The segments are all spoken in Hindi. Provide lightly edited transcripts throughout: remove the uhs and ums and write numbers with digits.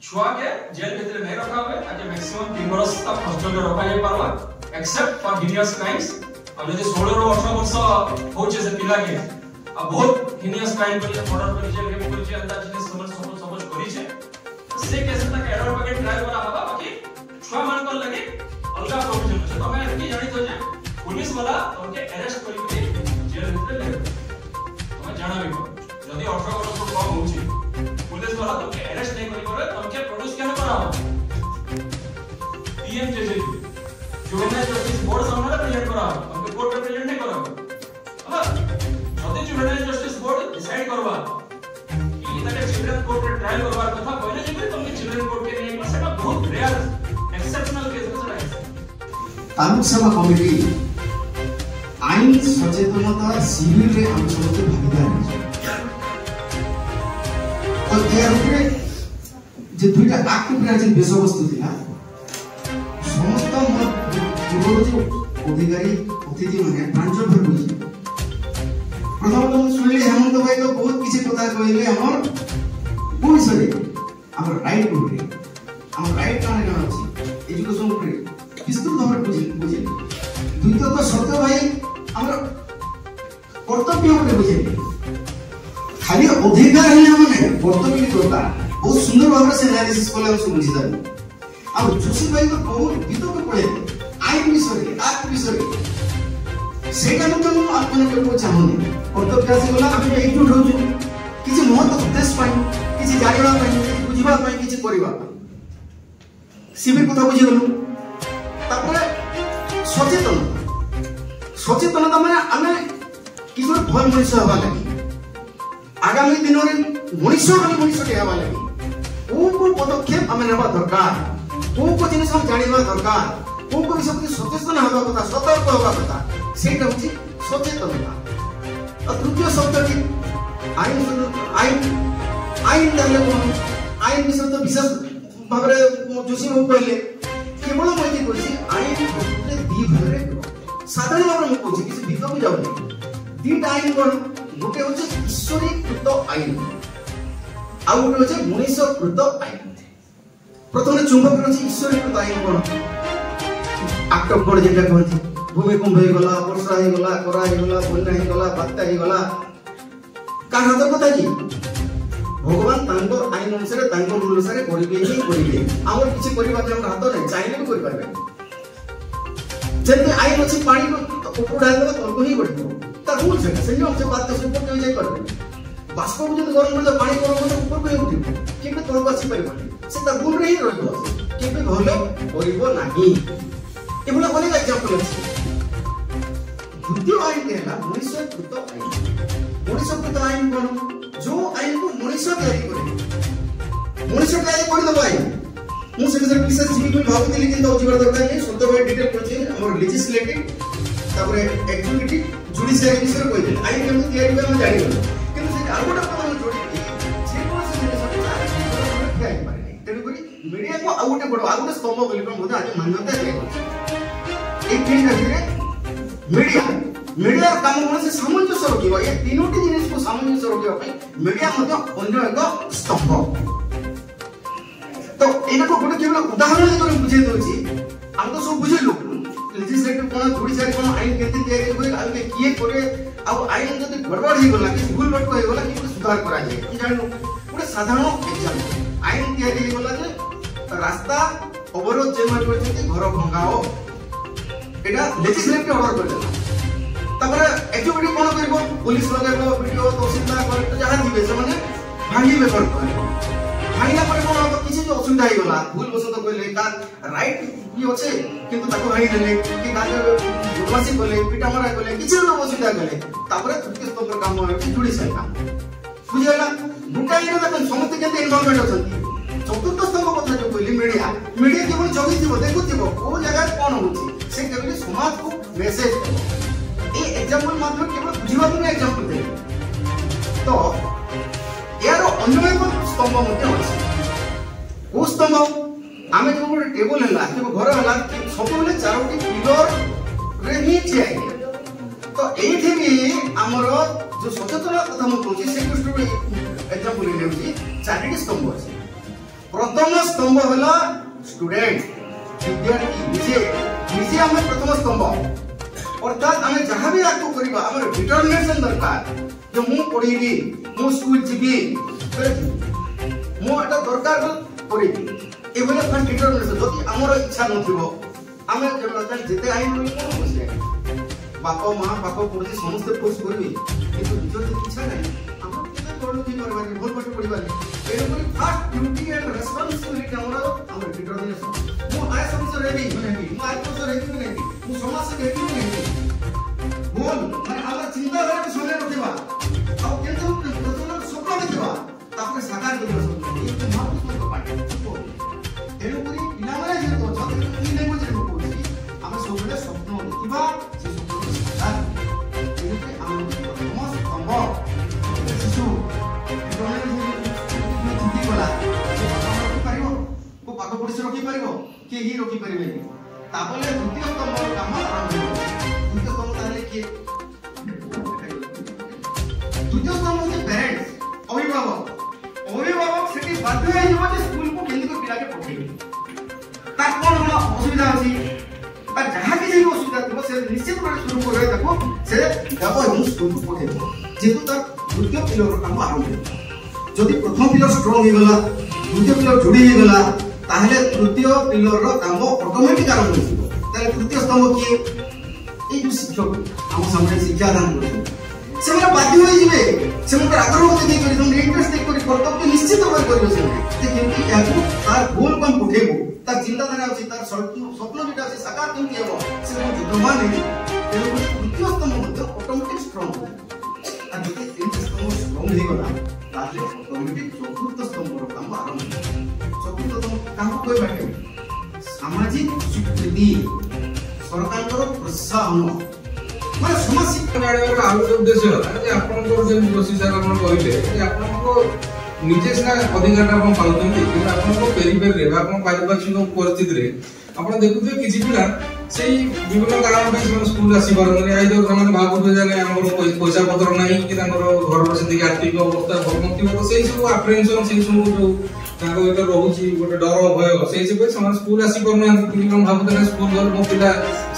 छुआ के जेल भीतर नहीं रखा हुए ताकि मैक्सिमम 3 वर्ष तक हॉस्टल में रखा जाय Parwa except for heinous crimes. अब यदि 16 रो 18 वर्ष होचे से पिला के अब बहुत हिनियस क्राइम करी मर्डर करी जेल के करी अंदर जिनिस समझ करी छे से केस तक एडर पकेट ट्रायल करा हबा बाकी छुआ मान कर लगे अलगा प्रोविजन छै। तमे एकी जानि तो जे पुलिस वाला तमके अरेस्ट करी के जेल भीतर ले तमे जानाबी जदि 18 वर्ष को कम होची पुलिस वाला तमके अरेस्ट नहीं करी करे तमके प्रोड्यूस केना कराओ पीएमजेजे जुवेनाइल जस्टिस बोर्ड सामने प्रेजेंट कराओ तमके कोर्ट में प्रेजेंट नहीं कराओ। अब जदि जुवेनाइल जस्टिस बोर्ड डिसाइड करवा कि इनके चिल्ड्रन कोर्ट में ट्रायल करवा कथा पहले जे तमके चिल्ड्रन कोर्ट के नहीं सेटा बहुत रेयर एक्सेप्शनल केस है। तालुक सभा कमिटी आईन सचेतनता शिविर रे हम समस्त भागीदार और यार ऊपर जे दुईटा एक्टिव राजन विषय वस्तु थिला समस्त पूर्वज अधिकारी अतिथि माने ट्रांसफर भर होई प्रथम हम सुनले हेमंत भाई तो बहुत किछि कथा कहले हमर पुलिसरे हमर राइट रे हमर राइट काने ना अछि एजुकेशन रे विस्तृत भाव बुझे द्वितीय तो सत्य भाई हमर कर्तव्य रे बुझे खाली अधिकार है माने कर्तव्य करता बहुत सुंदर भाव से एनालिसिस कोले हम सब बुझी जाबो। अब जोशी भाई तो बहुत वितक पड़े आईन विषय एक्ट विषय सेटा तो हम आपन को चाहूनी कर्तव्य से गला हम एकजुट हो छु किछि महत्व उद्देश्य पाई किछि जानिबा पाई बुझिबा पाई किछि करिबा शिविर कथा बुझी गलु तापरे सचेतनता माने आमे किछो भल मनुष्य हवा लागि आगामी दिन में मनुष्य के हवा लागि को पदक्षेप आमे नेबा दरकार को जिनिस हम जानिबा दरकार को विषय प्रति सचेतन हवा कथा सतर्क हवा कथा सेटा होची सचेतनता। और तृतीय शब्द की आईन दाले को आईन विषय तो विशेष भाबरे जोशी हो कहले केवल मैंने कोसी आईन रे दी भाबरे साधारण भाबरे म कोछि किछि भितरକୁ जाउनी तीनटा आईन कोन गोटे होचे ईश्वरीकृत आईन आ गोटे होचे मनुष्यकृत आईन। प्रथम चुंबक होचे ईश्वरीकृत आईन कोन एक्ट ऑफ गॉड जेटा कहନ୍ତି भूमिकंप हे गला वर्षा हे गला करा हे गला बन्या हे गला बात्या हे गला का हाथ कथा जी भगवान तांको आईन अनुसार तांको रूल अनुसार करिबे ही करिबे आमर किछि करिबा के हम हाथ नै चाहिले भी करि पारबे जति आईन अछि पानी को ऊपर डाल दे तो ही बढ़ो ता रूल से संयोग से बात से ऊपर जाई पारबे बाष्प को जब गरम में पानी गरम में ऊपर को उठिबो केबे तळको आसी परिबो से ता रूल रे ही रहबो केबे घले करिबो नाही एबुला कोने एग्जांपल अछि। द्वितीय आईन केला मनुष्यकृत आईन मनुष्यकृत आईन कोन जो आईन को मनुष्य तैयारी कर दबो आईन मु से विशेष जीवी भाबुती लेकिन तो जीवर दरकार नहीं सुंदर भाई डिटेल करछि हमर लेजिस्लेटिव तापर एग्जीक्यूटिव जुडिशियल विषय कोइ दे आईन केमु तैयारी हम जानि किंतु से आगोटा पता जोडी जे कोन से जिनिस काय पारे तेनु करी मीडिया को आगोटे बडो आगोटे स्तंभ बोली को मोदा आज मान्यता दे एक दिन मीडिया मीडिया काम कोन से सामंजस्य रखिबो ये तीनोटी जिनिस को सामंजस्य रखिबो पई मीडिया मध्य अन्य एक स्तंभ तो एना को गोटे केवल उदाहरण कर बुझे दोची हम तो सब बुझेलु लेजिस्लेटिव कोन जुडिशियल कोन आईन केते तैयारी होय आगे किए करे अब आईन जति गड़बड़ हे गला कि भूल भटक हे गला कि सुधार करा जाय हम जानू गोटे साधारण एग्जांपल आईन तैयारी हे गला जे रास्ता अवरोध जे मार करते घर भंगाओ एटा लेजिस्लेटिव ऑर्डर कर देला तापर एजुकेटिव कोन करबो पुलिस लगाबो वीडियो तहसीलदार कलेक्टर जहां दिबे से माने भांगी बेकर करबो भाईला पर कोन किछि जो असुविधा हे गला भूल बसत कहले का राइट भी होचे किंतु ताको भाई देले कि गाले बदमाशी करले पिटा मारा करले किछि न असुविधा करले तापर तृतीय स्तंभ काम होय जुडी सका बुझियला दुकाई रे तक समस्त केते इन्वॉल्वमेंट अछंती चतुर्थ स्तंभ कथा जो कहली मीडिया केवल जगी थिबो देखुथिबो को जगह कोन होची से केवल समाज को मैसेज ए एग्जांपल मात्र केवल बुझिबा को एग्जांपल दे तो यार अन्य एक स्तंभ मध्य अछि ओ स्तंभ आमे जो गोटे टेबल हला कि घर हला सब बेले चारोटी पिलर रे ही छियाई तो एठी भी हमर जो सचेतना कथा म कहछि से दृष्टि एग्जांपल लेउछि चारिटी स्तंभ अछि प्रथम स्तंभ है स्टूडेंट विद्यार्थी निजे आम प्रथम स्तंभ अर्थात आम जहाँ भी आगे करवा आम डिटरमिनेशन दरकार जो मु पढ़ी मु स्कूल जीवी मुझे दरकार करी ये फास्ट डिटरमिनेशन जदि आमर इच्छा नथिबो आम जिते आईन बाप माँ बाप पड़ोसी समस्ते फोर्स करेंगे किंतु निजर इच्छा नहीं आम भूल पाठ पढ़ा तेणुक फास्ट ड्यूटी एंड रेस्पॉन्सिबिलिटी आम डिटरमिनेशन मु आईएएस ऑफिसर हेबी मु आईपीएस ऑफिसर हेबी मु समाज सेवक हेबी भूल माने आम चिंताधारा को सामने रखिबा आ केंद्र प्रथम स्वप्न देखिबा तापर साकार करिबा स्वप्न ये तो महापुरुष पाठ तेणुक पिला माने जे तो छात्र इन लैंग्वेज रे पढुछि आम सबले स्वप्न देखिबा से स्वप्न साकार तेणुक आम प्रथम स्तंभ शिशु चिंती गला को पाख पढ़ी रखी पारिबो के ही रखी पारिबे तापले द्वितीय स्तंभ काम आरंभ हो द्वितीय स्तंभ ताले के द्वितीय स्तंभ होते पेरेंट्स अभिभावक सेठी बाध्य है जो स्कूल को केंद्र को पिला के पठेबे ता कोन असुविधा अछि ता जहां के जे असुविधा थबो से निश्चित भाবে शुरू करे ताको से गाबो हम स्कूल को पठेबो जेतु ता द्वितीय पिलर काम आरंभ हो जदि प्रथम पिलर स्ट्रांग हो गला द्वितीय पिलर जोड़ी हो गला ताहले तृतीय पिलर रो काम ऑटोमेटिक आरंभ हो ताले तृतीय स्तंभ की ए जो शिक्षक हम सामने शिक्षा दान करते से माने बाध्य होई जिवे से मन आग्रह होते करी तुम इंटरेस्ट देख करी कर्तव्य निश्चित भाव करियो से क्योंकि याकू तार गोल कोन उठेबो तार चिंताधारा अछि तार स्वप्न जेटा अछि साकार केमति हेबो से युद्धमान है तृतीय स्तंभ मध्य ऑटोमेटिक स्ट्रांग हो आ जति तृतीय स्तंभ स्ट्रांग हो गला ताले ऑटोमेटिक चतुर्थ स्तंभ रो काम आरंभ चतुर्थ स्तंभ काम कोइ बाटे सामाजिक स्वीकृति सरकार को प्रोत्साहन माने समाज शिक्षा जानिबार आउ उद्देश्य जे आपन को जे जोशी सर आपन कहले जे आपन को निजे से अधिकार आपन पाउतंती कि आपन को पेरिफेरी रे आपन पारिपार्श्विक परिस्थिति रे आपन देखुथे किछि पिला सेही विभिन्न कारण पे स्कूल आसी पारन आइ जो समान भागुते जाने हमर पैसा पत्र नाही कि हमर घर परिस्थिति आर्थिक अवस्था भगवंती तो सेही सब अप्रेंशन सेही सब जो ताको एक रहउची गोटे डर भय सेही से समान स्कूल आसी परना कि हम भागुते स्कूल घर मो पिला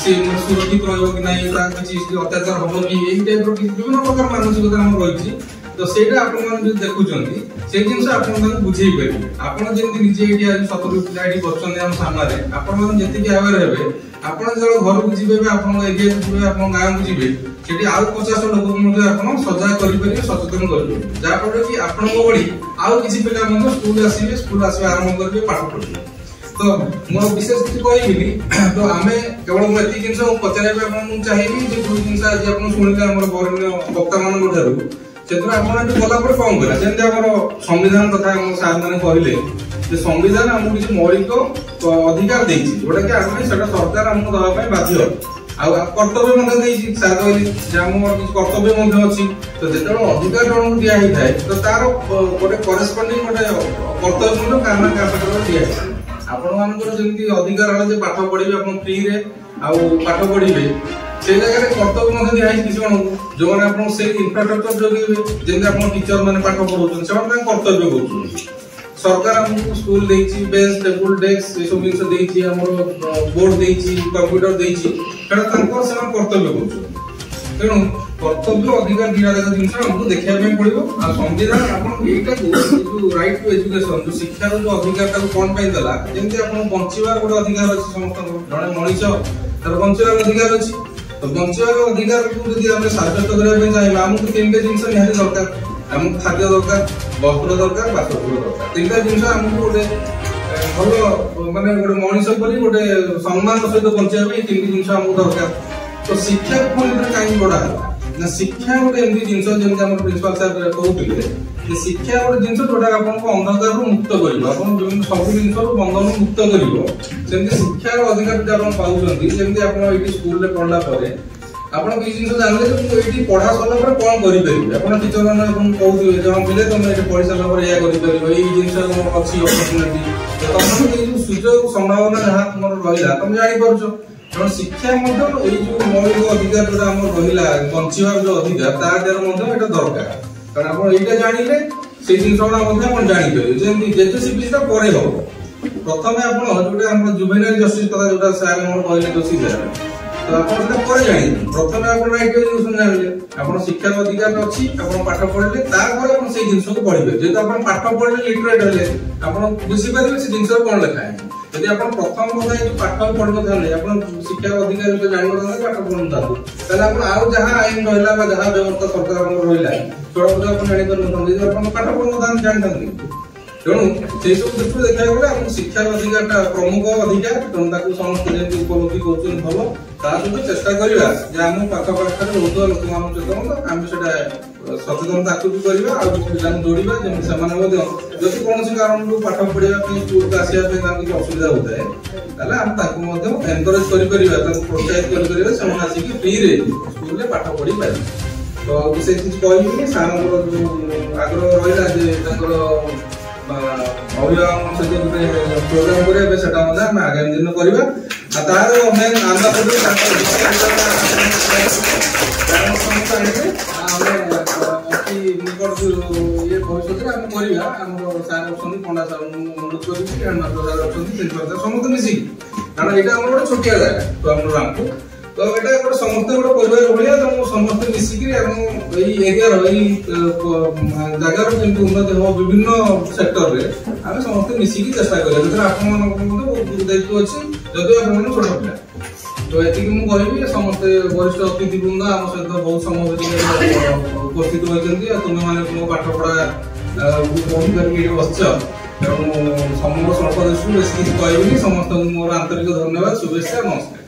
से सुरक्षित रहबो कि नाही ता किछि अत्याचार होबो कि एई टाइप रो विभिन्न प्रकार मानसिकता हम रहिछि तो सेटा आपन मान जे देखुचंती से जिंस आपन मान बुझेई परिबे आपन जेंति निजे एटी आज 70 पिला एटी बसचंदी हम सामने आपन मान जेति कि अवेयर हेबे आपन जळ घर को जिबे आपन एरिया को जिबे आपन गांव को जिबे सेटी आउ 50 लोक मध्ये आपन सजा करि परिबे सचेतन करिबे जा पर कि आपन को बडी आउ किछि पिला मध्ये स्कूल आसीबे आरंभ करबे पाठ पढिबे तो मोर विशेष किछि कहिबिनी तो आमे केवल म एति जिंस पचारेबे आपन चाहिबी जे कोइ जिंस आज आपन सुनिले हमर बरण्य वक्ता मान मध्यरु सेतरा आपन जे गला पर कम करा जेंते हमर संविधान कथा हम सार माने कहले जे संविधान हमहु किछि मौलिक अधिकार देछि जोटा कि आमे सेटा सरकार हमहु दवा पय बाध्य आ कर्तव्य मध्ये देछि सार कहले जे हमर किछि कर्तव्य मध्ये अछि तो जेतरो अधिकार जणो दिया हि थाए तो तार गोटे करेस्पोंडिंग गोटे कर्तव्य मध्ये काना का पत्र दिया है आपन मानकर जेंति अधिकार हला जे पाठ पढिबे आपन फ्री रे आ पाठ पढिबे से जगह रे कर्तव्य मध्ये दिया है किछि जणो जो माने आपन से इंफ्रास्ट्रक्चर जोगिबे जेंति आपन टीचर माने पाठ पढौछन से माने कर्तव्य करछन सरकार हमको स्कूल देछि बेंच टेबल डेस्क ए सब जिंस देछि हमर बोर्ड देछि कंप्यूटर देछि सेटा तांकर समान कर्तव्य करछन तेणु कर्तव्य अधिकार दिया जागा जिंस हमको देखिया पे पड़िबो आ संविधान आपन एटा जो राइट टू एजुकेशन जो शिक्षा रो जो अधिकार ता कोन पय दला जेंति आपन बंचिबार गोटे अधिकार अछि समस्त जणे मनीष तर बंचिबार अधिकार अछि तो बंचिबार अधिकार को यदि हम साब्यस्त करिया पे चाहे हमको तीनटे जिंस निहाती दरकार हमको खाद्य दरकार वस्त्र दरकार बासगृह दरकार तीनटा जिंस हमको गोटे भलो माने गोटे मनीष परि गोटे सम्मान सहित बंचिबा पे तीनटी जिंस हमको दरकार तो शिक्षा को काई बडा ना शिक्षा गोटे एमती जिंस जेमति हमर प्रिंसिपल साहब कहउतिले जे शिक्षा गोटे जिंस जोटा आपन को अंधकार रु मुक्त करिवो आपन विभिन्न सब जिंस रु बंधन मुक्त करिवो जेमति शिक्षा रो अधिकार जे आपन पाउछंती जेमति आपन एटी स्कूल रे पढला परे आपन कि जिंस जानले जे मु एटी पढा सला परे कोन करि परिबे आपन टीचर माने आपन कहउतिबे जे हम मिले तुम एटी पढि सला परे या करि परिबो एई जिंस हमर अछि अपॉर्चुनिटी तो तुम ए जो सुजोग संभावना जहा तुमर रहिला तुम जानि परछो कारण शिक्षा मध्ये एई जो मौलिक अधिकार जोटा हमर रहिला बंचिबार जो अधिकार ता देर मध्ये एटा दरकार कारण आपण एटा जानिले से जिनसगुड़ा आपण जानिपारे जेमती जेजेसीपीसी परे हो प्रथमे आपण जोटा हम जुवेनाइल जस्टिस कथा जोटा सार हम कहले दोषी जरा तो आपण सेटा परे जानि प्रथमे आपण राइट एजुकेशन जानले आपण शिक्षा अधिकार अछि आपण पाठ पढले तापर आपण से जिंस को पढिबे जेतो आपण पाठ पढले लिटरेट हले आपण बुझी पारिबे से जिंस कोन लिखा है यदि आपण प्रथम কথা जो पाठ पढनो थाले आपण शिक्षा अधिकार तो जानि न पाठ पढनो थाले तले आपण आउ जहां आईन रहला बा जहां व्यवस्था सरकार हमर रहला थोड़ा आपण जानि करनो थाले आपण पाठ पढनो थाले जानथांती तेणु से सब दृष्टि देखा गले हम शिक्षा अधिकार प्रमुख अधिकार तेणु ताकू समस्त जेमती उपलब्धि करछन भलो ता सहित चेष्टा करिबा जे हम पाख पाठरे बहुत लोक मान सहित हम सेटा सचेतनता आकु भी करिबा आ पिलान जोड़िबा जे समान मध्ये जति कोनोसी कारण को पाठ पढिबा पे स्कूल का आसिया पे ताकि असुविधा होता है ताले हम ताकू मध्ये एनकरेज करि करिबा ताकू प्रोत्साहित करि करिबा समान आसी कि फ्री रे स्कूल ले पाठ पढि पारि तो से चीज कहबी सामर जो आग्रह रहिला जे ताकर अभिभावक सहित गोटे प्रोग्राम करिया सेटा मध्ये हम आगामी दिन करिबा आ तार मेन आंध्र प्रदेश ये भविष्य हम करिया हमर सार अछन पंडा सार अनुरोध करिबी एंड मास्टर अछन समस्त मिसी कारण एटा हमर गोटे छोटिया जागा तो हमर रामपुर तो एटा गोटे समस्त गोटे परिवार भलिया तो समस्त मिसी कि हम एई एरिया रो एई जागा रो जेंति उन्नति हो विभिन्न सेक्टर रे हम समस्त मिसी कि चेष्टा करिया जतरा आपन मन को दायित्व अछि जदि आपन छोट पिला तो एतिक मु कहबी समस्त वरिष्ठ अतिथि वृंद हम सहित बहुत समय उपस्थित होइछन्ती तुमे माने मो पाठ पढा पढि करके बसछ तेणु समग्र सर्वदृष्टि बेसी कहबी समस्त मोर आंतरिक धन्यवाद शुभेच्छा नमस्कार।